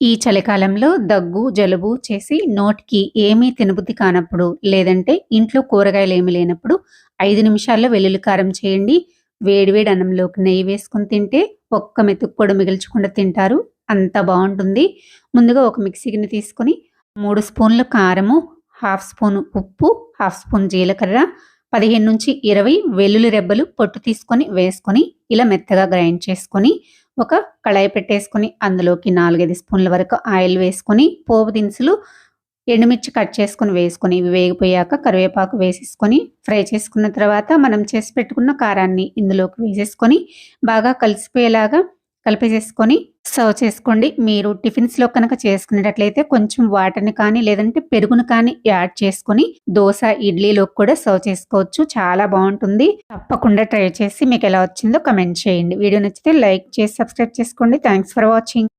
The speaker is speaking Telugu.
ఈ చలికాలంలో దగ్గు, జలుబు చేసి నోటికి ఏమీ తినబుద్ధి కానప్పుడు, లేదంటే ఇంట్లో కూరగాయలేమి లేనప్పుడు 5 నిమిషాల్లో వెల్లుల్లి కారం చేయండి. వేడి వేడి అన్నంలోకి నెయ్యి వేసుకొని తింటే ఒక్క మెతుకు కూడా మిగల్చకుండా తింటారు. అంత బావుంటుంది. ముందుగా ఒక మిక్సీ గిన్నె తీసుకొని 3 స్పూన్ల కారము, హాఫ్ స్పూను ఉప్పు, హాఫ్ స్పూన్ జీలకర్ర, 15-20 వెల్లుల్లి రెబ్బలు పొట్టు తీసుకొని వేసుకొని ఇలా మెత్తగా గ్రైండ్ చేసుకొని ఒక కళాయి పెట్టేసుకొని అందులోకి 4, 5 స్పూన్ల వరకు ఆయిల్ వేసుకొని పోపు దినుసులు, ఎండుమిర్చి కట్ చేసుకొని వేసుకొని ఇవి వేగిపోయాక కరివేపాకు వేసేసుకొని ఫ్రై చేసుకున్న తర్వాత మనం చేసి పెట్టుకున్న కారాన్ని ఇందులోకి వేసేసుకొని బాగా కలిసిపోయేలాగా కలిపేసేసుకొని సర్వ్ చేసుకోండి. మీరు టిఫిన్స్‌లో కనుక చేసుకునేటట్లయితే కొంచెం వాటర్‌ని కానీ లేదంటే పెరుగును కానీ యాడ్ చేసుకొని దోస, ఇడ్లీలోకి కూడా సర్వ్ చేసుకోవచ్చు. చాలా బావుంటుంది. తప్పకుండా ట్రై చేసి మీకెలా వచ్చిందో కామెంట్ చేయండి. వీడియో నచ్చితే లైక్ చేసి సబ్స్క్రైబ్ చేసుకోండి. Thanks for watching.